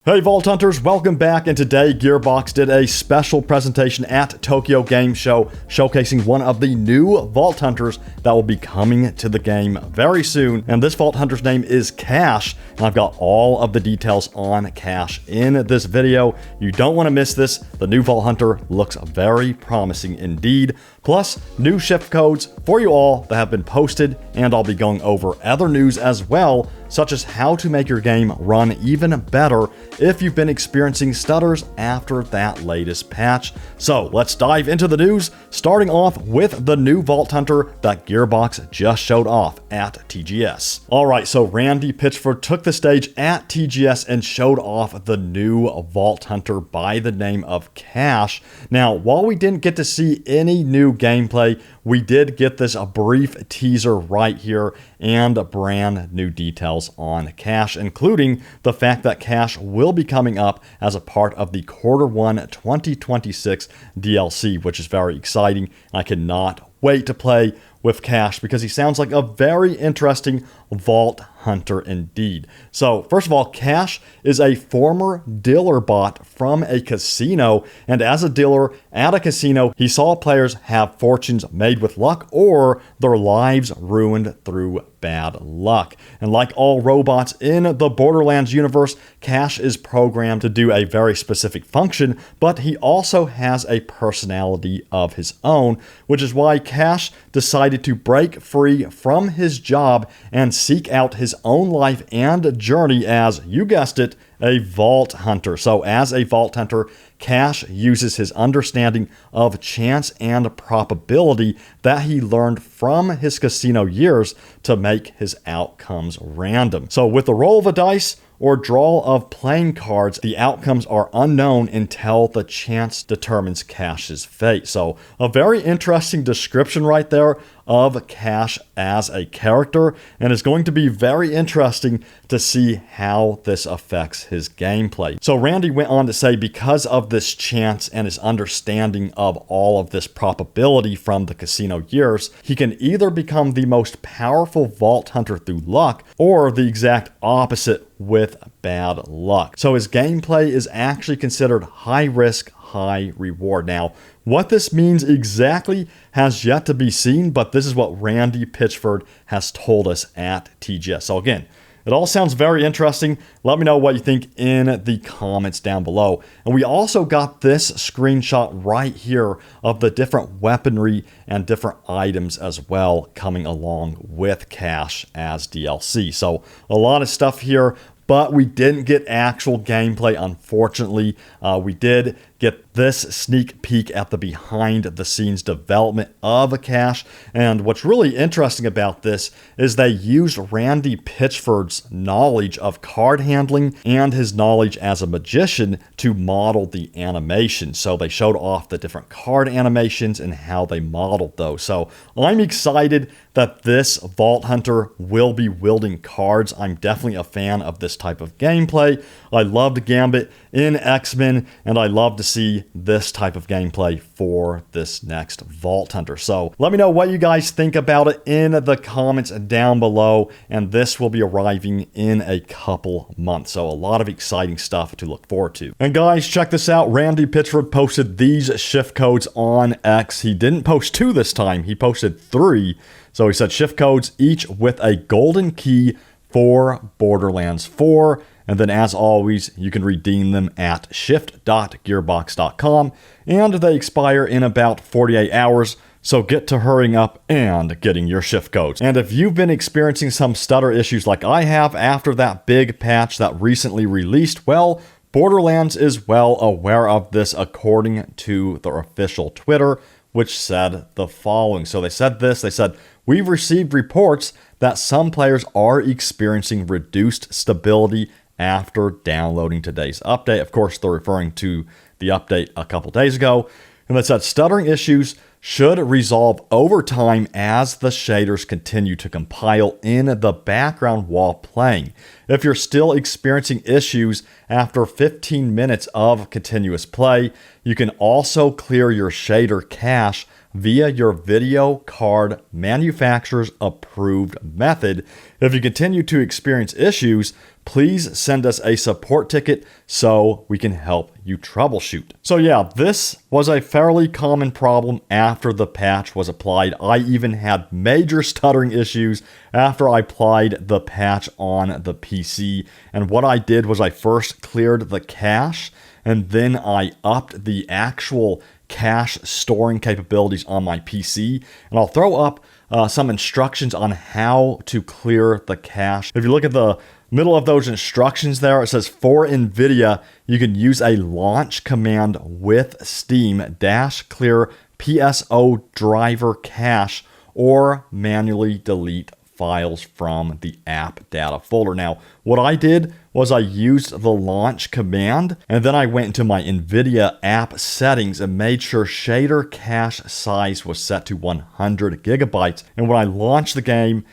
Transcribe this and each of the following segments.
Hey Vault Hunters, welcome back, and today Gearbox did a special presentation at Tokyo Game Show showcasing one of the new Vault Hunters that will be coming to the game very soon, and this Vault Hunter's name is Cash, and I've got all of the details on Cash in this video. You don't want to miss this. The new Vault Hunter looks very promising indeed, plus new shift codes for you all that have been posted, and I'll be going over other news as well, such as how to make your game run even better if you've been experiencing stutters after that latest patch. So let's dive into the news, starting off with the new Vault Hunter that Gearbox just showed off at TGS. Alright, so Randy Pitchford took the stage at TGS and showed off the new Vault Hunter by the name of Cash. Now, while we didn't get to see any new gameplay, we did get this a brief teaser right here and brand new details on Cash, including the fact that Cash will be coming up as a part of the Q1 2026 DLC, which is very exciting. I cannot wait to play with Cash because he sounds like a very interesting Vault Hunter indeed. So first of all, Cash is a former dealer bot from a casino, and as a dealer at a casino, he saw players have fortunes made with luck or their lives ruined through bad luck. And like all robots in the Borderlands universe, Cash is programmed to do a very specific function, but he also has a personality of his own, which is why Cash decided to break free from his job and seek out his own life and journey as, you guessed it, a Vault Hunter. So as a Vault Hunter, Cash uses his understanding of chance and probability that he learned from his casino years to make his outcomes random. So with the roll of a dice or draw of playing cards, the outcomes are unknown until the chance determines Cash's fate. So a very interesting description right there of Cash as a character, and it's going to be very interesting to see how this affects his gameplay. So Randy went on to say because of this chance and his understanding of all of this probability from the casino years, he can either become the most powerful Vault Hunter through luck or the exact opposite with bad luck. So his gameplay is actually considered high risk, high reward. Now, what this means exactly has yet to be seen, but this is what Randy Pitchford has told us at TGS. So again, it all sounds very interesting. Let me know what you think in the comments down below. And we also got this screenshot right here of the different weaponry and different items as well coming along with Cash as DLC. So a lot of stuff here, but we didn't get actual gameplay, unfortunately. We did get this sneak peek at the behind the scenes development of a Cash. And what's really interesting about this is they used Randy Pitchford's knowledge of card handling and his knowledge as a magician to model the animation. So they showed off the different card animations and how they modeled those. So I'm excited that this Vault Hunter will be wielding cards. I'm definitely a fan of this type of gameplay. I loved Gambit in X-Men, and I love to see this type of gameplay for this next Vault Hunter. So let me know what you guys think about it in the comments down below, and this will be arriving in a couple months. So a lot of exciting stuff to look forward to. And guys, check this out. Randy Pitchford posted these shift codes on X. He didn't post 2 this time. He posted 3. So he said shift codes, each with a golden key for Borderlands 4. And then as always, you can redeem them at shift.gearbox.com, and they expire in about 48 hours. So get to hurrying up and getting your shift codes. And if you've been experiencing some stutter issues like I have after that big patch that recently released, well, Borderlands is well aware of this according to their official Twitter, which said the following. So they said this, they said, "We've received reports that some players are experiencing reduced stability after downloading today's update." Of course, they're referring to the update a couple days ago. And they said stuttering issues should resolve over time as the shaders continue to compile in the background while playing. If you're still experiencing issues after 15 minutes of continuous play, you can also clear your shader cache via your video card manufacturer's approved method. If you continue to experience issues, please send us a support ticket so we can help you troubleshoot. So yeah, this was a fairly common problem after the patch was applied. I even had major stuttering issues after I applied the patch on the PC. And what I did was I first cleared the cache, and then I upped the actual cache storing capabilities on my PC. And I'll throw up some instructions on how to clear the cache. If you look at the middle of those instructions there, it says for NVIDIA, you can use a launch command with Steam -clear PSO driver cache or manually delete files from the app data folder. Now, what I did was I used the launch command, and then I went into my NVIDIA app settings and made sure shader cache size was set to 100 gigabytes. And when I launched the game,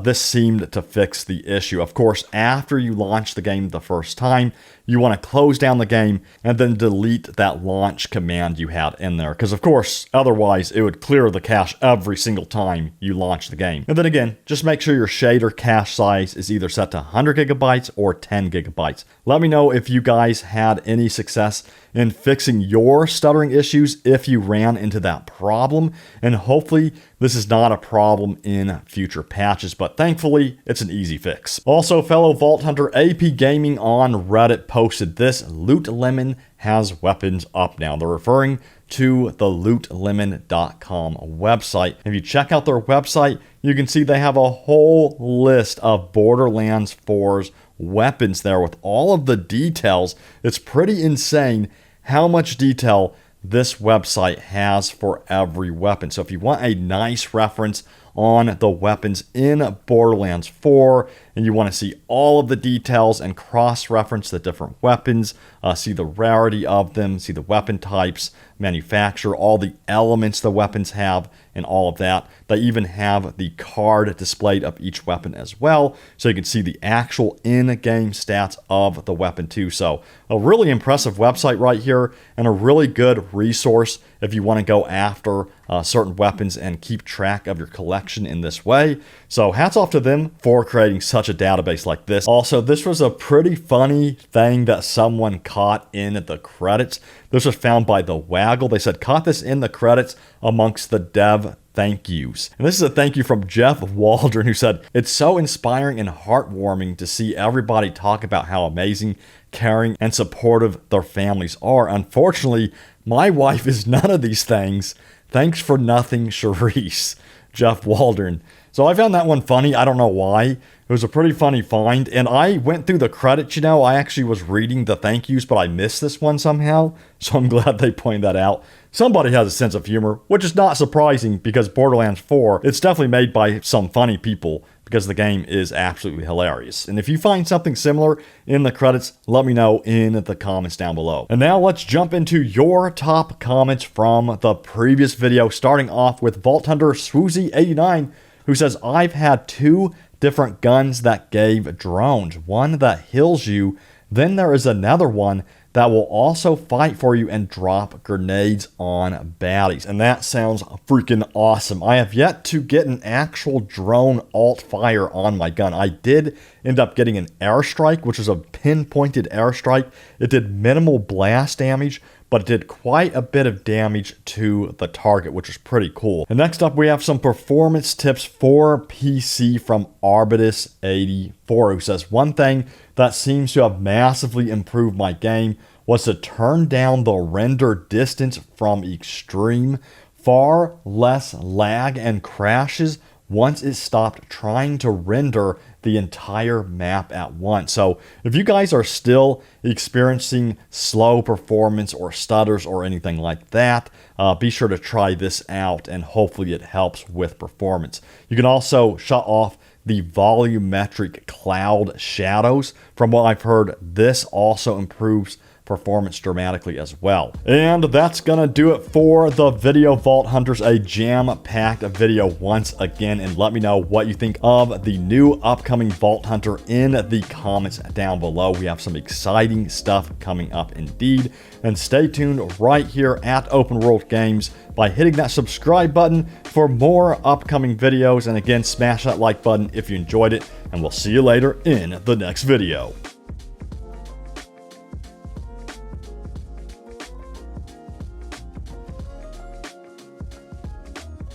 this seemed to fix the issue. Of course, after you launch the game the first time, you want to close down the game and then delete that launch command you had in there. Because of course, otherwise it would clear the cache every single time you launch the game. And then again, just make sure your shader cache size is either set to 100 gigabytes or 10 gigabytes. Let me know if you guys had any success in fixing your stuttering issues if you ran into that problem. And hopefully this is not a problem in future patches, but thankfully it's an easy fix. Also, fellow Vault Hunter, AP Gaming on Reddit posted this: Lootlemon has weapons up now. They're referring to the lootlemon.com website. If you check out their website, you can see they have a whole list of Borderlands 4's weapons there with all of the details. It's pretty insane how much detail this website has for every weapon. So if you want a nice reference on the weapons in Borderlands 4 and you want to see all of the details and cross-reference the different weapons, see the rarity of them, see the weapon types, manufacturer, all the elements the weapons have, and all of that. They even have the card displayed of each weapon as well, so you can see the actual in-game stats of the weapon too. So a really impressive website right here, and a really good resource if you want to go after certain weapons and keep track of your collection in this way. So hats off to them for creating such a database like this. Also, this was a pretty funny thing that someone caught in the credits. This was found by the Waggle. They said, caught this in the credits amongst the dev thank yous. And this is a thank you from Jeff Waldron, who said, it's so inspiring and heartwarming to see everybody talk about how amazing, caring, and supportive their families are. Unfortunately, my wife is none of these things. Thanks for nothing, Charisse. Jeff Waldron. So I found that one funny. I don't know why. It was a pretty funny find. And I went through the credits, I actually was reading the thank yous, but I missed this one somehow. So I'm glad they pointed that out. Somebody has a sense of humor, which is not surprising because Borderlands 4, it's definitely made by some funny people because the game is absolutely hilarious. And if you find something similar in the credits, let me know in the comments down below. And now let's jump into your top comments from the previous video, starting off with Vault Hunter Swoozy89, who says, I've had 2 different guns that gave drones. One that heals you, then there is another one that will also fight for you and drop grenades on baddies. And that sounds freaking awesome. I have yet to get an actual drone alt fire on my gun. I did end up getting an airstrike, which was a pinpointed airstrike. It did minimal blast damage, but it did quite a bit of damage to the target, which is pretty cool. And next up, we have some performance tips for PC from Arbitus84, who says, one thing that seems to have massively improved my game was to turn down the render distance from extreme. Far less lag and crashes once it stopped trying to render the entire map at once. So if you guys are still experiencing slow performance or stutters or anything like that, be sure to try this out and hopefully it helps with performance. You can also shut off the volumetric cloud shadows. From what I've heard, this also improves performance dramatically as well. And that's gonna do it for the video, Vault Hunters. A jam-packed video once again, and let me know what you think of the new upcoming Vault Hunter in the comments down below. We have some exciting stuff coming up indeed. And stay tuned right here at Open World Games by hitting that subscribe button for more upcoming videos. And again, smash that like button if you enjoyed it, and we'll see you later in the next video.